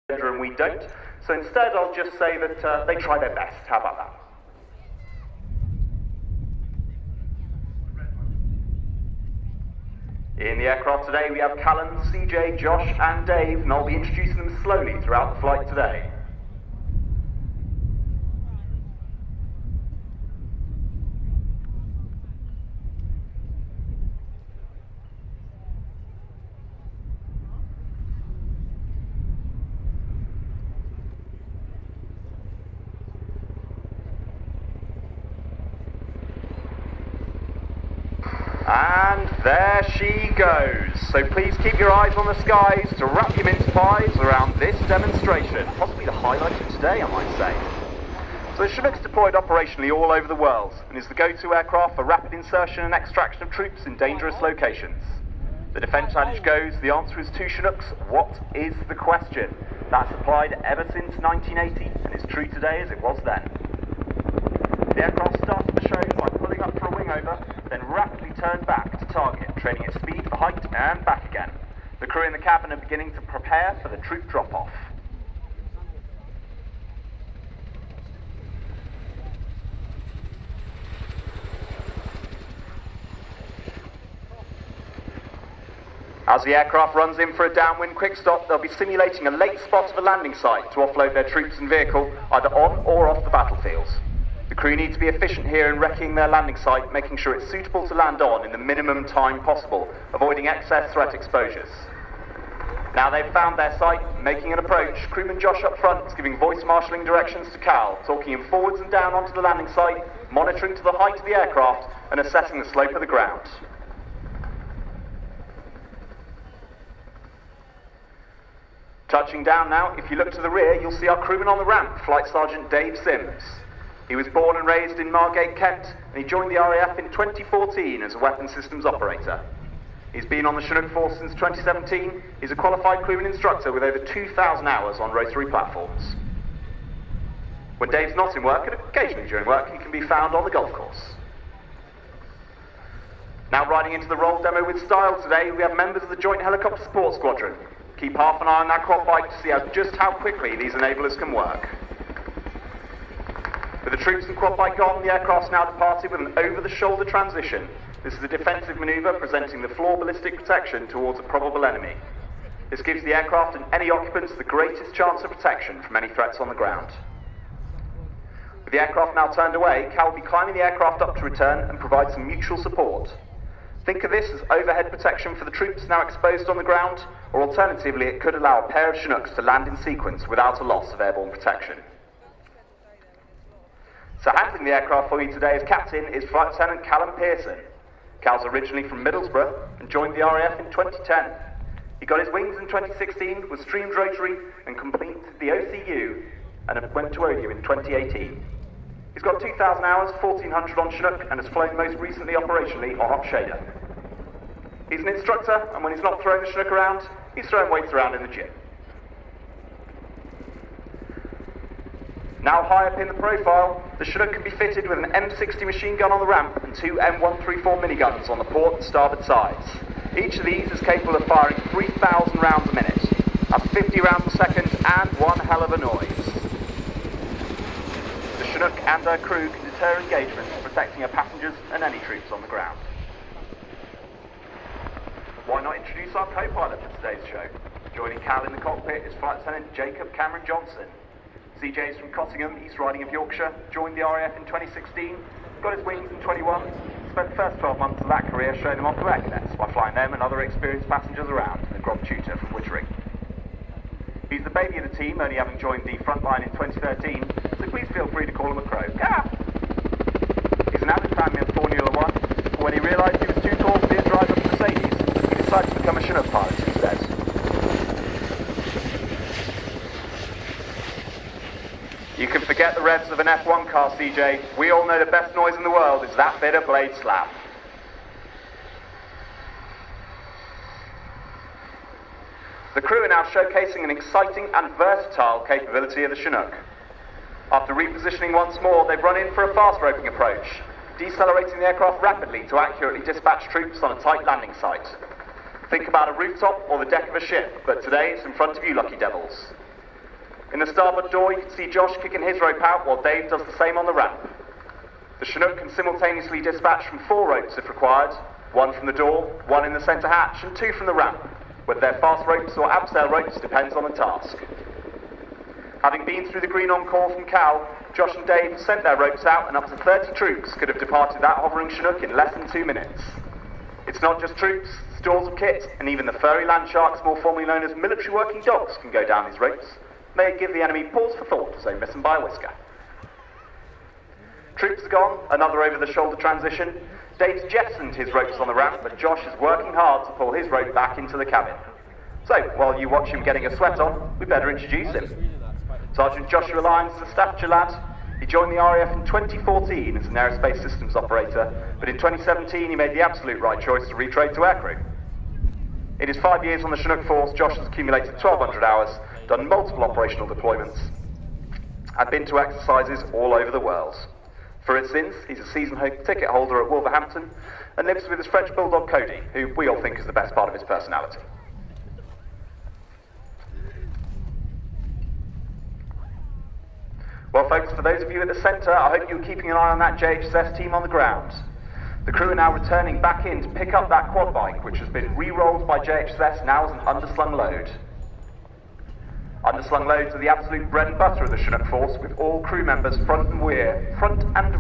and we don't. So instead I'll just say that they try their best. How about that? In the aircraft today we have Callan, CJ, Josh and Dave, and I'll be introducing them slowly throughout the flight today. And there she goes. So please keep your eyes on the skies to wrap your mince pies around this demonstration. Possibly the highlight of today, I might say. So the Chinook's deployed operationally all over the world and is the go-to aircraft for rapid insertion and extraction of troops in dangerous locations. The defence adage goes, the answer is two Chinooks, what is the question? That's applied ever since 1980 and is true today as it was then. The aircraft started the show by pulling up for a wing over, then rapidly turned back to target, training its speed for height and back again. The crew in the cabin are beginning to prepare for the troop drop-off. As the aircraft runs in for a downwind quick stop, they'll be simulating a late spot of a landing site to offload their troops and vehicle, either on or off the battlefields. The crew need to be efficient here in wrecking their landing site, making sure it's suitable to land on in the minimum time possible, avoiding excess threat exposures. Now they've found their site, making an approach, crewman Josh up front is giving voice marshalling directions to Cal, talking him forwards and down onto the landing site, monitoring to the height of the aircraft and assessing the slope of the ground. Touching down now, if you look to the rear, you'll see our crewman on the ramp, Flight Sergeant Dave Sims. He was born and raised in Margate, Kent, and he joined the RAF in 2014 as a weapons systems operator. He's been on the Chinook force since 2017. He's a qualified crewman instructor with over 2,000 hours on rotary platforms. When Dave's not in work, and occasionally during work, he can be found on the golf course. Now riding into the roll demo with style today, we have members of the Joint Helicopter Support Squadron. Keep half an eye on that quad bike to see just how quickly these enablers can work. With the troops and quad bike on, the aircraft's now departed with an over-the-shoulder transition. This is a defensive manoeuvre presenting the floor ballistic protection towards a probable enemy. This gives the aircraft and any occupants the greatest chance of protection from any threats on the ground. With the aircraft now turned away, Cal will be climbing the aircraft up to return and provide some mutual support. Think of this as overhead protection for the troops now exposed on the ground, or alternatively it could allow a pair of Chinooks to land in sequence without a loss of airborne protection. So handling the aircraft for you today as captain is Flight Lieutenant Callum Pearson. Cal's originally from Middlesbrough and joined the RAF in 2010. He got his wings in 2016, was streamed rotary and completed the OCU and went to ODU in 2018. He's got 2,000 hours, 1,400 on Chinook and has flown most recently operationally on Hot Shader. He's an instructor and when he's not throwing the Chinook around, he's throwing weights around in the gym. Now high up in the profile, the Chinook can be fitted with an M60 machine gun on the ramp and two M134 miniguns on the port and starboard sides. Each of these is capable of firing 3,000 rounds a minute. That's 50 rounds a second and one hell of a noise. The Chinook and her crew can deter engagement, protecting her passengers and any troops on the ground. Why not introduce our co-pilot for today's show? Joining Cal in the cockpit is Flight Lieutenant Jacob Cameron Johnson. CJ is from Cottingham, East Riding of Yorkshire, joined the RAF in 2016, got his wings in 21, spent the first 12 months of that career showing them off to air cadets by flying them and other experienced passengers around in the Grob Tutor from Wittering. He's the baby of the team, only having joined the front line in 2013, so please feel free to call him a crow. Ah! He's an avid fan of Formula One, but when he realised he was too tall to be a driver for Mercedes, he decided to become a Chinook pilot instead. You can forget the revs of an F1 car, CJ. We all know the best noise in the world is that bit of blade slap. The crew are now showcasing an exciting and versatile capability of the Chinook. After repositioning once more, they've run in for a fast roping approach, decelerating the aircraft rapidly to accurately dispatch troops on a tight landing site. Think about a rooftop or the deck of a ship, but today it's in front of you lucky devils. In the starboard door, you can see Josh kicking his rope out while Dave does the same on the ramp. The Chinook can simultaneously dispatch from 4 ropes if required, 1 from the door, 1 in the centre hatch, and 2 from the ramp. Whether they're fast ropes or abseil ropes depends on the task. Having been through the green encore from Cal, Josh and Dave sent their ropes out, and up to 30 troops could have departed that hovering Chinook in less than 2 minutes. It's not just troops, stores of kit, and even the furry land sharks, more formally known as military working dogs, can go down these ropes. May give the enemy pause for thought, so miss them by a whisker. Troops are gone, another over-the-shoulder transition. Dave's jettisoned his ropes on the ramp, but Josh is working hard to pull his rope back into the cabin. So, while you watch him getting a sweat on, we better introduce him. Sergeant Joshua Lyons is a Staffordshire lad. He joined the RAF in 2014 as an aerospace systems operator, but in 2017 he made the absolute right choice to retrade to aircrew. In his 5 years on the Chinook Force, Josh has accumulated 1,200 hours, done multiple operational deployments, and been to exercises all over the world. For instance, he's a season ticket holder at Wolverhampton and lives with his French bulldog Cody, who we all think is the best part of his personality. Well folks, for those of you at the centre, I hope you're keeping an eye on that JHSS team on the ground. The crew are now returning back in to pick up that quad bike, which has been re-rolled by JHSS now as an underslung load. Underslung loads are the absolute bread and butter of the Chinook Force, with all crew members front and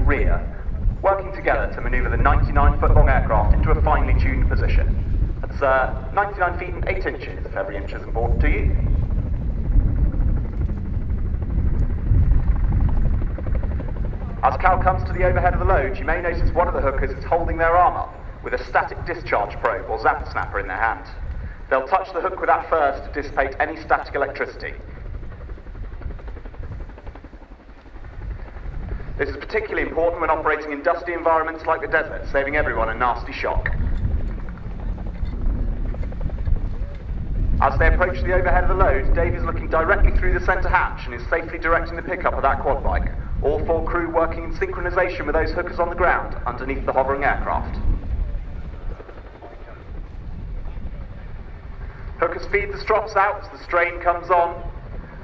rear, working together to manoeuvre the 99-foot-long aircraft into a finely tuned position. That's 99 feet and 8 inches, if every inch is important to you. As Cal comes to the overhead of the load, you may notice one of the hookers is holding their arm up with a static discharge probe or zapper snapper in their hand. They'll touch the hook with that first to dissipate any static electricity. This is particularly important when operating in dusty environments like the desert, saving everyone a nasty shock. As they approach the overhead of the load, Dave is looking directly through the centre hatch and is safely directing the pickup of that quad bike. All 4 crew working in synchronisation with those hookers on the ground underneath the hovering aircraft. Hookers feed the strops out as the strain comes on,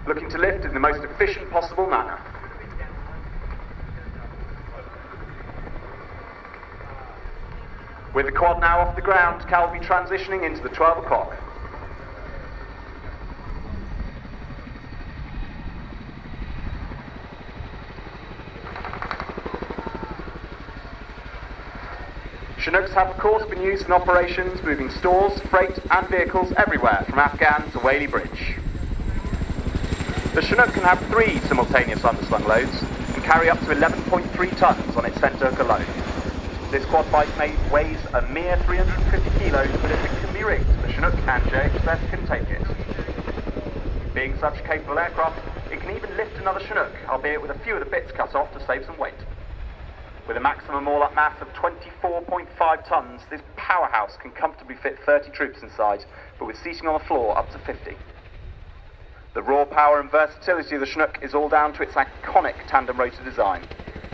looking to lift in the most efficient possible manner. With the quad now off the ground, Cal will be transitioning into the 12 o'clock. Chinooks have of course been used in operations moving stores, freight and vehicles everywhere from Afghan to Whaley Bridge. The Chinook can have 3 simultaneous underslung loads and carry up to 11.3 tonnes on its centre hook alone. This quad bike weighs a mere 350 kilos, but if it can be rigged, the Chinook and JHSS can take it. Being such a capable aircraft, it can even lift another Chinook, albeit with a few of the bits cut off to save some weight. With a maximum all-up mass of 24.5 tonnes, this powerhouse can comfortably fit 30 troops inside, but with seating on the floor up to 50. The raw power and versatility of the Chinook is all down to its iconic tandem rotor design.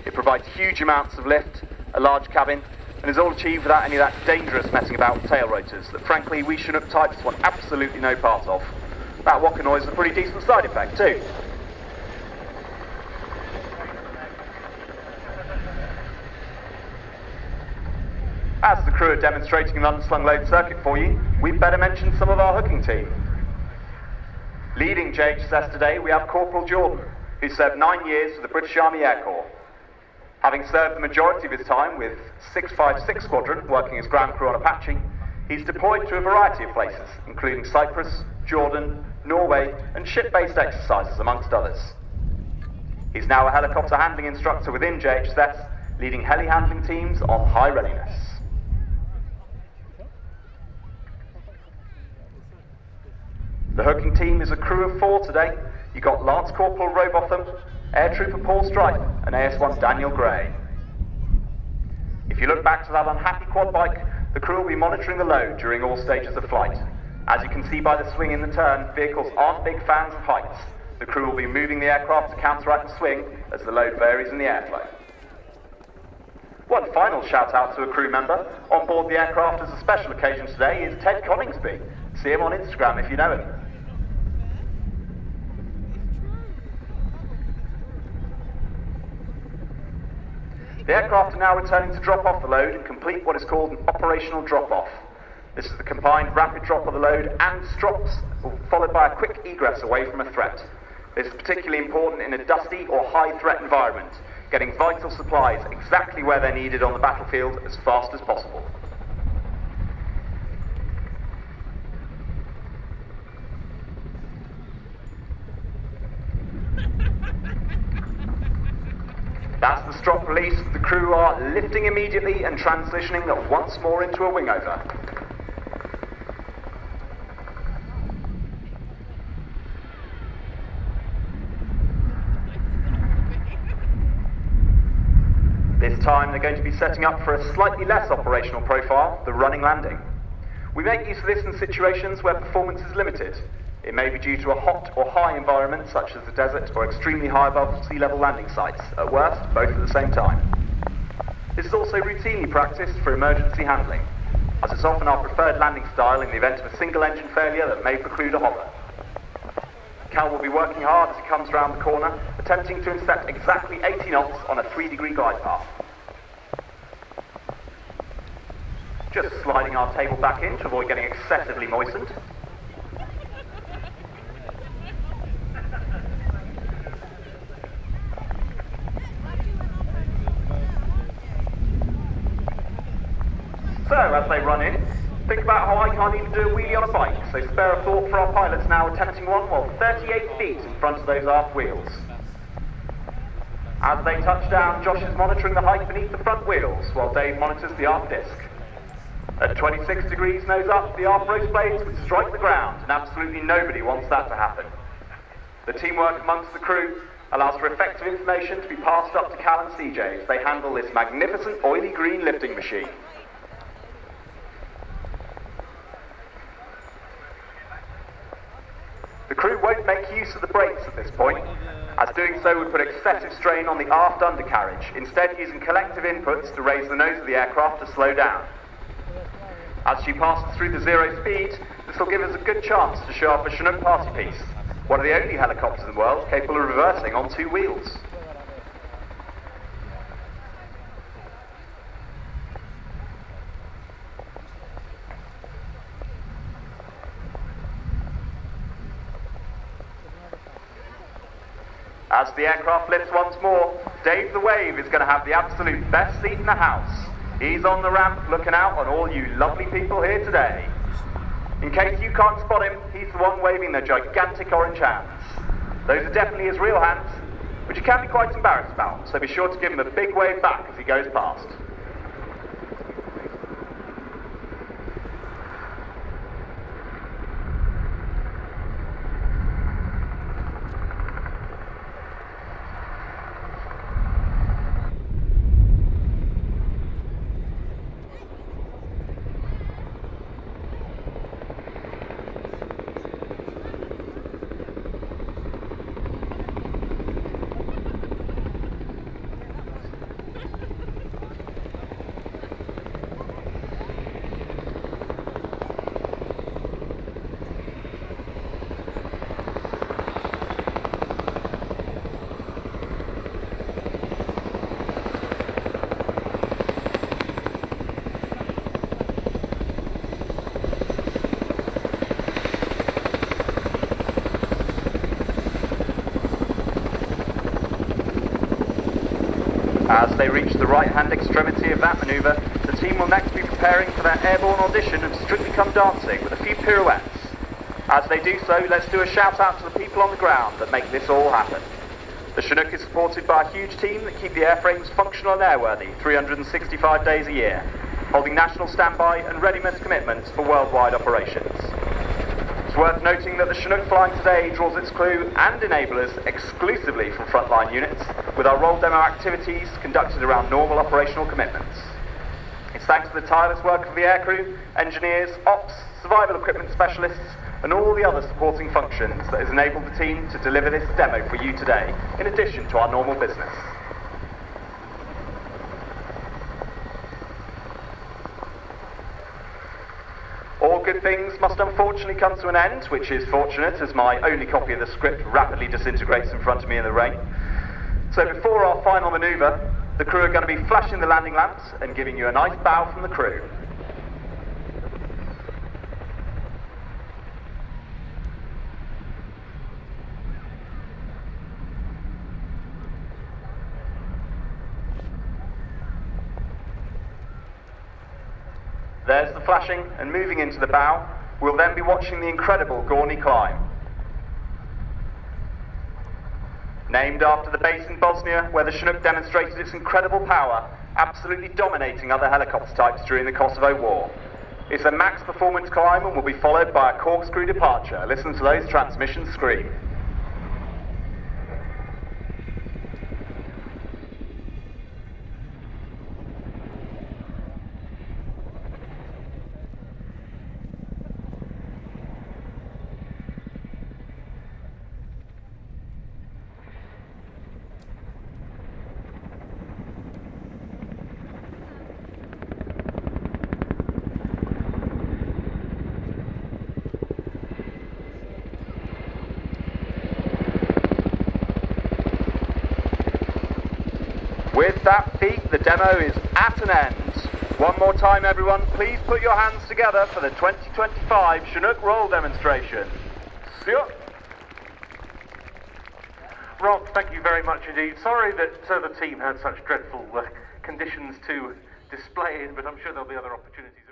It provides huge amounts of lift, a large cabin, and is all achieved without any of that dangerous messing about with tail rotors that frankly we Chinook types want absolutely no part of. That whacker noise is a pretty decent side effect too. As the crew are demonstrating an underslung load circuit for you, we'd better mention some of our hooking team. Leading JHSS today, we have Corporal Jordan, who served 9 years with the British Army Air Corps. Having served the majority of his time with 656 Squadron, working as ground crew on Apache, he's deployed to a variety of places, including Cyprus, Jordan, Norway, and ship-based exercises, amongst others. He's now a helicopter handling instructor within JHSS, leading heli handling teams on high readiness. The hooking team is a crew of 4 today. You've got Lance Corporal Robotham, Air Trooper Paul Stripe, and AS1 Daniel Gray. If you look back to that unhappy quad bike, the crew will be monitoring the load during all stages of flight. As you can see by the swing in the turn, vehicles aren't big fans of heights. The crew will be moving the aircraft to counteract the swing as the load varies in the airflow. One final shout out to a crew member on board the aircraft as a special occasion today is Ted Coningsby. See him on Instagram if you know him. The aircraft are now returning to drop off the load and complete what is called an operational drop-off. This is the combined rapid drop of the load and strops, followed by a quick egress away from a threat. This is particularly important in a dusty or high-threat environment, getting vital supplies exactly where they're needed on the battlefield as fast as possible. That's the strop release. The crew are lifting immediately and transitioning once more into a wingover. This time they're going to be setting up for a slightly less operational profile, the running landing. We make use of this in situations where performance is limited. It may be due to a hot or high environment such as the desert or extremely high above sea level landing sites, at worst, both at the same time. This is also routinely practiced for emergency handling, as it's often our preferred landing style in the event of a single engine failure that may preclude a hover. Cal will be working hard as he comes round the corner, attempting to intercept exactly 80 knots on a 3-degree glide path. Just sliding our table back in to avoid getting excessively moistened. So, as they run in, think about how I can't even do a wheelie on a bike, so spare a thought for our pilots now attempting one while 38 feet in front of those aft wheels. As they touch down, Josh is monitoring the height beneath the front wheels, while Dave monitors the aft disc. At 26 degrees nose up, the aft rotor blades would strike the ground, and absolutely nobody wants that to happen. The teamwork amongst the crew allows for effective information to be passed up to Cal and CJ as they handle this magnificent oily green lifting machine. The crew won't make use of the brakes at this point, as doing so would put excessive strain on the aft undercarriage, instead using collective inputs to raise the nose of the aircraft to slow down. As she passes through the 0 speed, this will give us a good chance to show off a Chinook party piece, one of the only helicopters in the world capable of reversing on 2 wheels. As the aircraft lifts once more, Dave the Wave is going to have the absolute best seat in the house. He's on the ramp looking out on all you lovely people here today. In case you can't spot him, he's the one waving the gigantic orange hands. Those are definitely his real hands, which he can be quite embarrassed about, so be sure to give him a big wave back as he goes past. As they reach the right-hand extremity of that manoeuvre, the team will next be preparing for their airborne audition of Strictly Come Dancing with a few pirouettes. As they do so, let's do a shout-out to the people on the ground that make this all happen. The Chinook is supported by a huge team that keep the airframes functional and airworthy 365 days a year, holding national standby and readiness commitments for worldwide operations. It's worth noting that the Chinook flying today draws its crew and enablers exclusively from frontline units, with our roll demo activities conducted around normal operational commitments. It's thanks to the tireless work of the aircrew, engineers, ops, survival equipment specialists, and all the other supporting functions that has enabled the team to deliver this demo for you today, in addition to our normal business. All good things must unfortunately come to an end, which is fortunate as my only copy of the script rapidly disintegrates in front of me in the rain. So before our final manoeuvre, The crew are going to be flashing the landing lamps and giving you a nice bow from the crew. There's the flashing and moving into the bow. We'll then be watching the incredible Gorney climb. Named after the base in Bosnia where the Chinook demonstrated its incredible power, absolutely dominating other helicopter types during the Kosovo War. It's a max performance climb and will be followed by a corkscrew departure. Listen to those transmissions scream. With that feat, the demo is at an end. One more time, everyone, please put your hands together for the 2025 Chinook roll demonstration. See ya. Rob, thank you very much indeed. Sorry that the team had such dreadful conditions to display in, but I'm sure there'll be other opportunities.